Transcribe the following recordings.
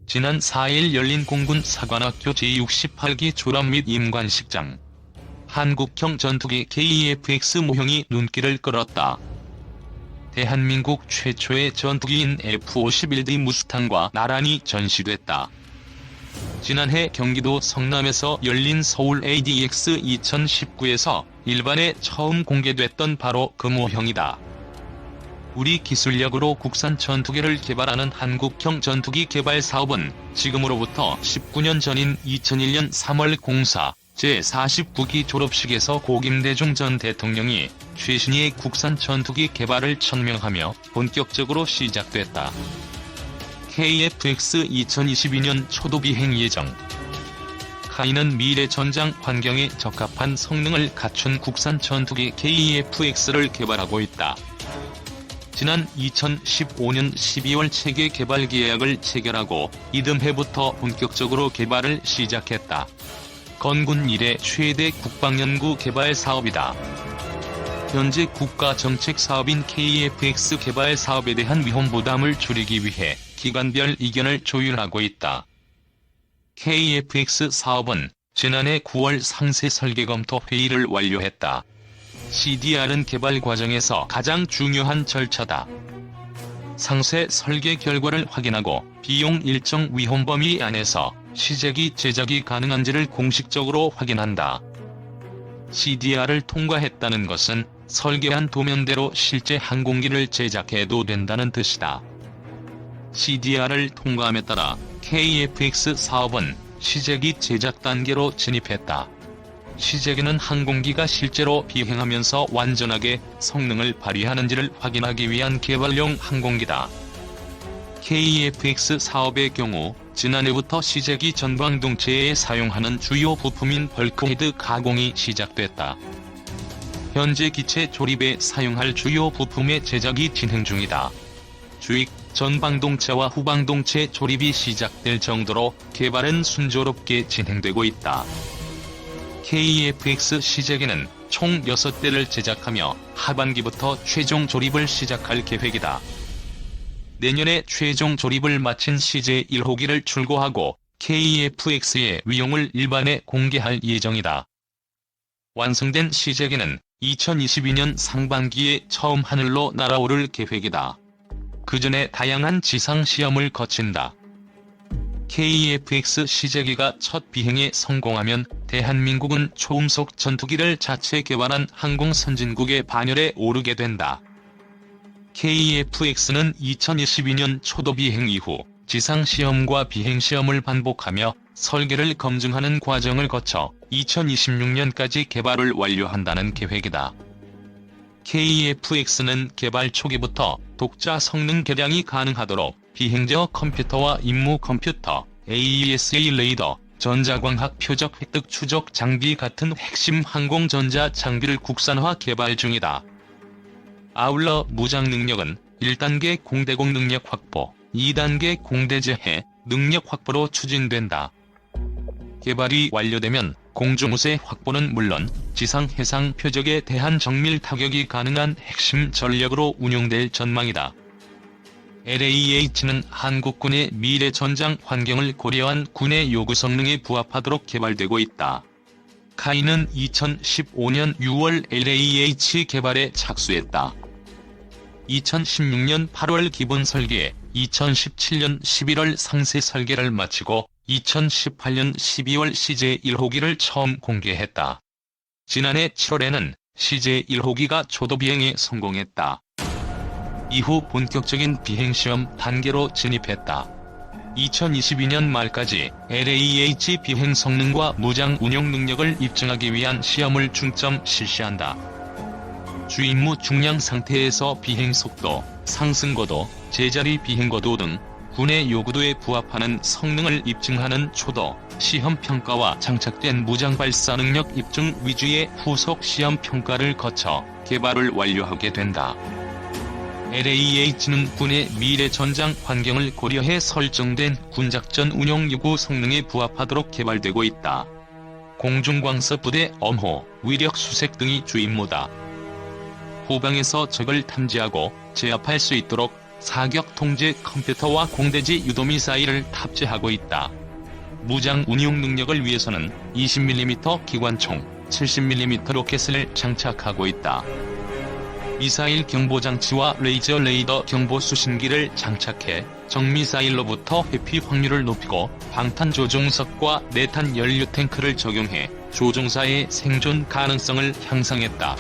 지난 4일 열린 공군 사관학교 제68기 졸업 및 임관식장. 한국형 전투기 KF-X 모형이 눈길을 끌었다. 대한민국 최초의 전투기인 F-51D 무스탕과 나란히 전시됐다. 지난해 경기도 성남에서 열린 서울 ADX 2019에서 일반에 처음 공개됐던 바로 그 모형이다. 우리 기술력으로 국산 전투기를 개발하는 한국형 전투기 개발 사업은 지금으로부터 19년 전인 2001년 3월 공사 제49기 졸업식에서 고김대중 전 대통령이 최신의 국산 전투기 개발을 천명하며 본격적으로 시작됐다. KF-X 2022년 초도 비행 예정. 카이는 미래 전장 환경에 적합한 성능을 갖춘 국산 전투기 KF-X를 개발하고 있다. 지난 2015년 12월 체계 개발 계약을 체결하고 이듬해부터 본격적으로 개발을 시작했다. 건군 이래 최대 국방연구 개발 사업이다. 현재 국가정책 사업인 KF-X 개발 사업에 대한 위험 부담을 줄이기 위해 기관별 의견을 조율하고 있다. KF-X 사업은 지난해 9월 상세 설계 검토 회의를 완료했다. CDR은 개발 과정에서 가장 중요한 절차다. 상세 설계 결과를 확인하고 비용 일정 위험 범위 안에서 시제기 제작이 가능한지를 공식적으로 확인한다. CDR을 통과했다는 것은 설계한 도면대로 실제 항공기를 제작해도 된다는 뜻이다. CDR을 통과함에 따라 KF-X 사업은 시제기 제작 단계로 진입했다. 시제기는 항공기가 실제로 비행하면서 완전하게 성능을 발휘하는지를 확인하기 위한 개발용 항공기다. KF-X 사업의 경우 지난해부터 시제기 전방동체에 사용하는 주요 부품인 벌크헤드 가공이 시작됐다. 현재 기체 조립에 사용할 주요 부품의 제작이 진행 중이다. 주익, 전방동체와 후방동체 조립이 시작될 정도로 개발은 순조롭게 진행되고 있다. KF-X 시제기는 총 6대를 제작하며 하반기부터 최종 조립을 시작할 계획이다. 내년에 최종 조립을 마친 CJ1호기를 출고하고 KF-X의 위용을 일반에 공개할 예정이다. 완성된 시제기는 2022년 상반기에 처음 하늘로 날아오를 계획이다. 그 전에 다양한 지상 시험을 거친다. KF-X 시제기가 첫 비행에 성공하면 대한민국은 초음속 전투기를 자체 개발한 항공 선진국의 반열에 오르게 된다. KF-X는 2022년 초도 비행 이후 지상시험과 비행시험을 반복하며 설계를 검증하는 과정을 거쳐 2026년까지 개발을 완료한다는 계획이다. KF-X는 개발 초기부터 독자 성능 개량이 가능하도록 비행저 컴퓨터와 임무 컴퓨터, AESA 레이더, 전자광학 표적 획득 추적 장비 같은 핵심 항공 전자 장비를 국산화 개발 중이다. 아울러 무장 능력은 1단계 공대공 능력 확보, 2단계 공대제해 능력 확보로 추진된다. 개발이 완료되면 공중무쇠 확보는 물론 지상 해상 표적에 대한 정밀 타격이 가능한 핵심 전력으로 운용될 전망이다. LAH는 한국군의 미래 전장 환경을 고려한 군의 요구 성능에 부합하도록 개발되고 있다. 카이는 2015년 6월 LAH 개발에 착수했다. 2016년 8월 기본 설계, 2017년 11월 상세 설계를 마치고 2018년 12월 CJ1호기를 처음 공개했다. 지난해 7월에는 CJ1호기가 초도 비행에 성공했다. 이후 본격적인 비행시험 단계로 진입했다. 2022년 말까지 LAH 비행 성능과 무장 운용 능력을 입증하기 위한 시험을 중점 실시한다. 주임무 중량 상태에서 비행 속도, 상승고도, 제자리 비행고도 등 군의 요구도에 부합하는 성능을 입증하는 초도 시험 평가와 장착된 무장 발사 능력 입증 위주의 후속 시험 평가를 거쳐 개발을 완료하게 된다. LAH는 군의 미래 전장 환경을 고려해 설정된 군작전 운용 요구 성능에 부합하도록 개발되고 있다. 공중광석 부대 엄호, 위력 수색 등이 주임무다. 후방에서 적을 탐지하고 제압할 수 있도록 사격 통제 컴퓨터와 공대지 유도미사일을 탑재하고 있다. 무장 운용 능력을 위해서는 20mm 기관총, 70mm 로켓을 장착하고 있다. 미사일 경보장치와 레이저 경보 수신기를 장착해 적미사일로부터 회피 확률을 높이고 방탄 조종석과 내탄 연료 탱크를 적용해 조종사의 생존 가능성을 향상했다.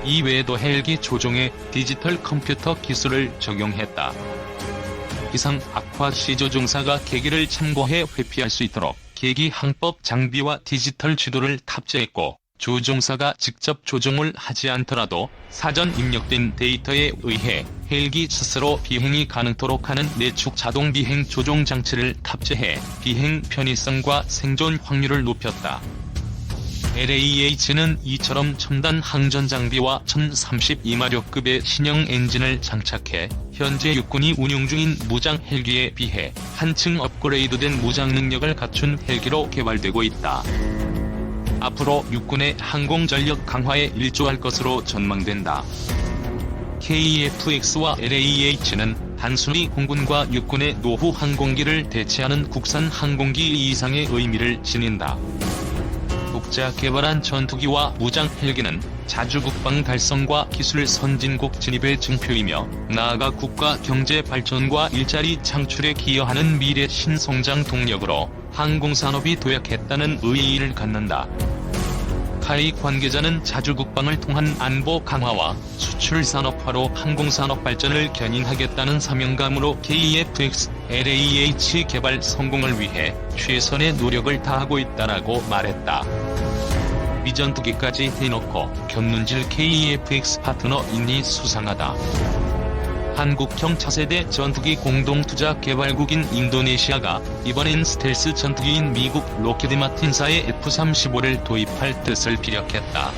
이외에도 헬기 조종에 디지털 컴퓨터 기술을 적용했다. 기상 악화 시 조종사가 계기를 참고해 회피할 수 있도록 계기 항법 장비와 디지털 지도를 탑재했고, 조종사가 직접 조종을 하지 않더라도 사전 입력된 데이터에 의해 헬기 스스로 비행이 가능토록 하는 내축 자동 비행 조종 장치를 탑재해 비행 편의성과 생존 확률을 높였다. LAH는 이처럼 첨단 항전 장비와 1032마력급의 신형 엔진을 장착해 현재 육군이 운용 중인 무장 헬기에 비해 한층 업그레이드된 무장 능력을 갖춘 헬기로 개발되고 있다. 앞으로 육군의 항공 전력 강화에 일조할 것으로 전망된다. KF-X와 LAH는 단순히 공군과 육군의 노후 항공기를 대체하는 국산 항공기 이상의 의미를 지닌다. 독자 개발한 전투기와 무장 헬기는 자주 국방 달성과 기술 선진국 진입의 증표이며, 나아가 국가 경제 발전과 일자리 창출에 기여하는 미래 신성장 동력으로 항공산업이 도약했다는 의의를 갖는다. 카이 관계자는 자주 국방을 통한 안보 강화와 수출 산업화로 항공산업 발전을 견인하겠다는 사명감으로 KF-X, LAH 개발 성공을 위해 최선의 노력을 다하고 있다라고 말했다. 미전투기까지 대놓고 견눈질 KF-X 파트너인이 수상하다. 한국형 차세대 전투기 공동투자 개발국인 인도네시아가 이번엔 스텔스 전투기인 미국 로키드 마틴사의 F-35를 도입할 뜻을 피력했다.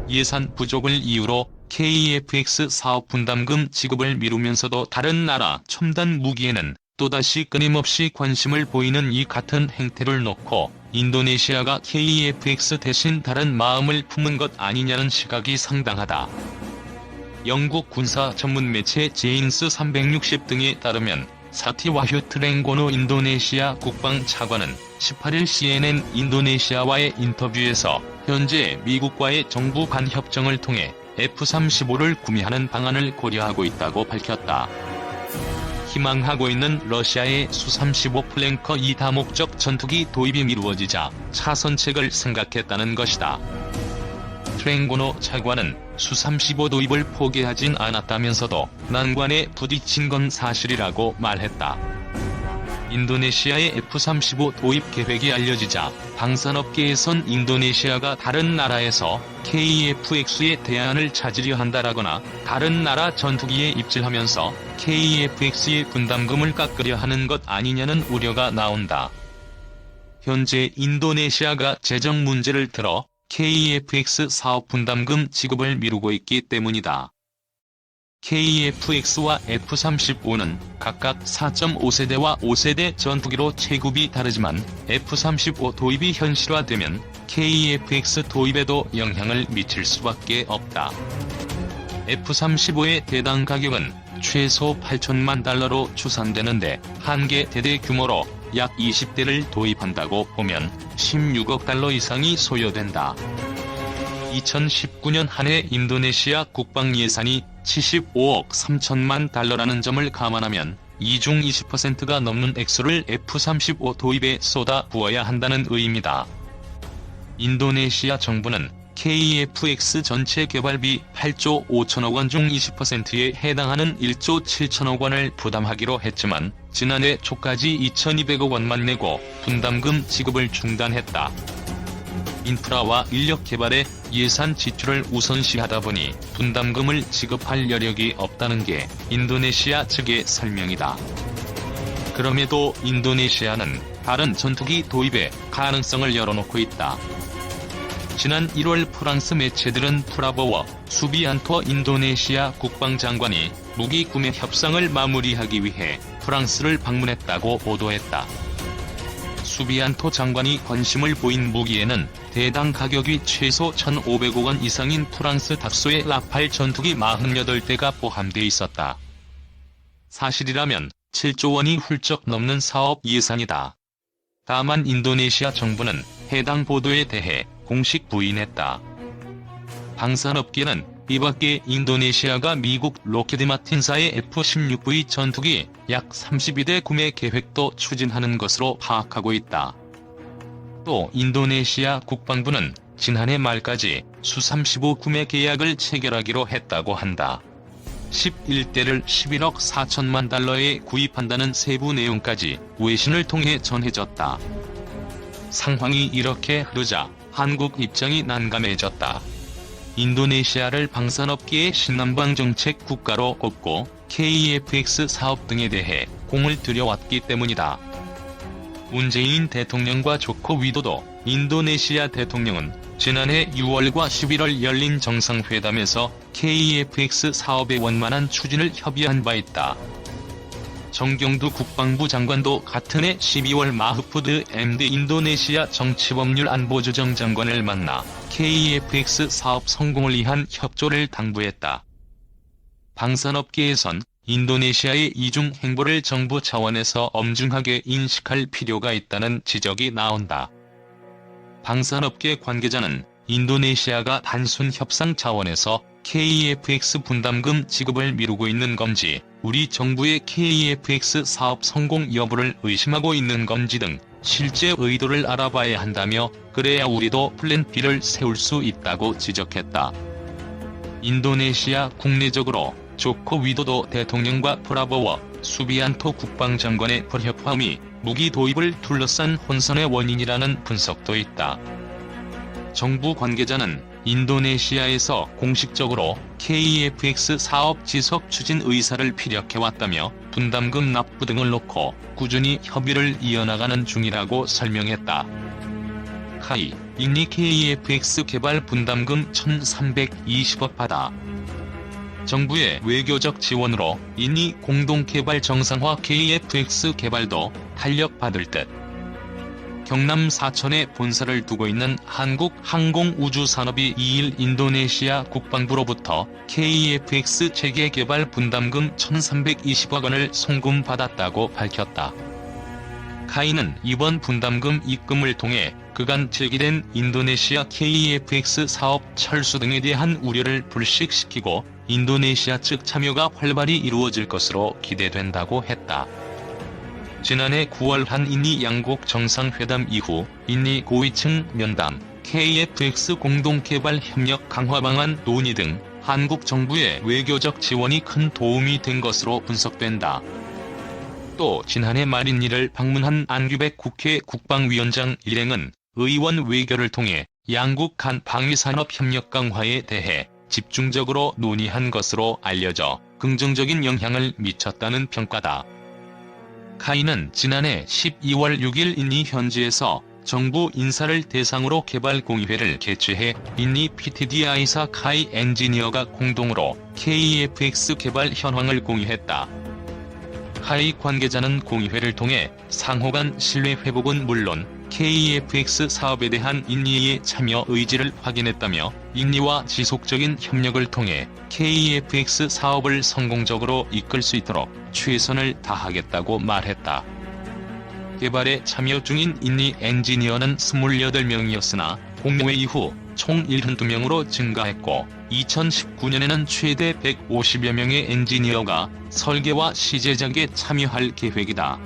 예산 부족을 이유로 KF-X 사업 분담금 지급을 미루면서도 다른 나라 첨단 무기에는 또다시 끊임없이 관심을 보이는 이 같은 행태를 놓고 인도네시아가 KF-X 대신 다른 마음을 품은 것 아니냐는 시각이 상당하다. 영국 군사 전문 매체 제인스 360 등에 따르면 사티와휴 트랭고노 인도네시아 국방차관은 18일 CNN 인도네시아와의 인터뷰에서 현재 미국과의 정부 간 협정을 통해 F-35를 구매하는 방안을 고려하고 있다고 밝혔다. 희망하고 있는 러시아의 수-35 플랭커 2 다목적 전투기 도입이 미루어지자 차선책을 생각했다는 것이다. 트랭고노 차관은 수-35 도입을 포기하진 않았다면서도 난관에 부딪힌 건 사실이라고 말했다. 인도네시아의 F-35 도입 계획이 알려지자 방산업계에선 인도네시아가 다른 나라에서 KF-X의 대안을 찾으려 한다라거나 다른 나라 전투기에 입질하면서 KF-X의 분담금을 깎으려 하는 것 아니냐는 우려가 나온다. 현재 인도네시아가 재정 문제를 들어 KF-X 사업 분담금 지급을 미루고 있기 때문이다. KF-X와 F-35는 각각 4.5세대와 5세대 전투기로 체급이 다르지만 F-35 도입이 현실화되면 KF-X 도입에도 영향을 미칠 수밖에 없다. F-35의 대당 가격은 최소 8천만 달러로 추산되는데 한 개 대대 규모로 약 20대를 도입한다고 보면 16억 달러 이상이 소요된다. 2019년 한 해 인도네시아 국방 예산이 75억 3천만 달러라는 점을 감안하면 이 중 20%가 넘는 액수를 F-35 도입에 쏟아 부어야 한다는 의미다. 인도네시아 정부는 KF-X 전체 개발비 8조 5천억 원 중 20%에 해당하는 1조 7천억 원을 부담하기로 했지만 지난해 초까지 2,200억 원만 내고 분담금 지급을 중단했다. 인프라와 인력 개발에 예산 지출을 우선시하다 보니 분담금을 지급할 여력이 없다는 게 인도네시아 측의 설명이다. 그럼에도 인도네시아는 다른 전투기 도입의 가능성을 열어놓고 있다. 지난 1월 프랑스 매체들은 프라보워 수비안토 인도네시아 국방장관이 무기 구매 협상을 마무리하기 위해 프랑스를 방문했다고 보도했다. 수비안토 장관이 관심을 보인 무기에는 대당 가격이 최소 1,500억 원 이상인 프랑스 닥소의 라팔 전투기 48대가 포함돼 있었다. 사실이라면 7조 원이 훌쩍 넘는 사업 예산이다. 다만 인도네시아 정부는 해당 보도에 대해 공식 부인했다. 방산업계는 이밖에 인도네시아가 미국 로키드 마틴사의 F-16V 전투기 약 32대 구매 계획도 추진하는 것으로 파악하고 있다. 또 인도네시아 국방부는 지난해 말까지 수-35 구매 계약을 체결하기로 했다고 한다. 11대를 11억 4천만 달러에 구입한다는 세부 내용까지 외신을 통해 전해졌다. 상황이 이렇게 흐르자 한국 입장이 난감해졌다. 인도네시아를 방산업계의 신남방 정책 국가로 꼽고 KEFX 사업 등에 대해 공을 들여왔기 때문이다. 문재인 대통령과 조코 위도도 인도네시아 대통령은 지난해 6월과 11월 열린 정상회담에서 KEFX 사업의 원만한 추진을 협의한 바 있다. 정경두 국방부 장관도 같은 해 12월 마흐푸드 MD 인도네시아 정치법률안보조정 장관을 만나 KEFX 사업 성공을 위한 협조를 당부했다. 방산업계에선 인도네시아의 이중 행보를 정부 차원에서 엄중하게 인식할 필요가 있다는 지적이 나온다. 방산업계 관계자는 인도네시아가 단순 협상 차원에서 KEFX 분담금 지급을 미루고 있는 건지, 우리 정부의 KEFX 사업 성공 여부를 의심하고 있는 건지 등 실제 의도를 알아봐야 한다며, 그래야 우리도 플랜 B를 세울 수 있다고 지적했다. 인도네시아 국내적으로 조코 위도도 대통령과 프라보워 수비안토 국방장관의 불협화음이 무기 도입을 둘러싼 혼선의 원인이라는 분석도 있다. 정부 관계자는 인도네시아에서 공식적으로 KEFX 사업 지속 추진 의사를 피력해왔다며 분담금 납부 등을 놓고 꾸준히 협의를 이어나가는 중이라고 설명했다. 카이, 인니 KEFX 개발 분담금 1,320억 받아. 정부의 외교적 지원으로 인니 공동개발 정상화 KEFX 개발도 탄력받을 듯. 경남 사천에 본사를 두고 있는 한국항공우주산업이 2일 인도네시아 국방부로부터 KEFX 체계 개발 분담금 1,320억 원을 송금받았다고 밝혔다. 카이는 이번 분담금 입금을 통해 그간 제기된 인도네시아 KEFX 사업 철수 등에 대한 우려를 불식시키고 인도네시아 측 참여가 활발히 이루어질 것으로 기대된다고 했다. 지난해 9월 한인니 양국 정상회담 이후 인니 고위층 면담, KEFX 공동개발 협력 강화 방안 논의 등 한국 정부의 외교적 지원이 큰 도움이 된 것으로 분석된다. 또 지난해 말 인니를 방문한 안규백 국회 국방위원장 일행은 의원 외교를 통해 양국 간 방위산업 협력 강화에 대해 집중적으로 논의한 것으로 알려져 긍정적인 영향을 미쳤다는 평가다. 카이는 지난해 12월 6일 인니 현지에서 정부 인사를 대상으로 개발 공의회를 개최해 인니 PTDI사 카이 엔지니어가 공동으로 KEFX 개발 현황을 공유했다. 카이 관계자는 공의회를 통해 상호 간 신뢰 회복은 물론 KEFX 사업에 대한 인니의 참여 의지를 확인했다며, 인니와 지속적인 협력을 통해 KEFX 사업을 성공적으로 이끌 수 있도록 최선을 다하겠다고 말했다. 개발에 참여 중인 인니 엔지니어는 28명이었으나 공모회 이후 총 72명으로 증가했고 2019년에는 최대 150여 명의 엔지니어가 설계와 시제작에 참여할 계획이다.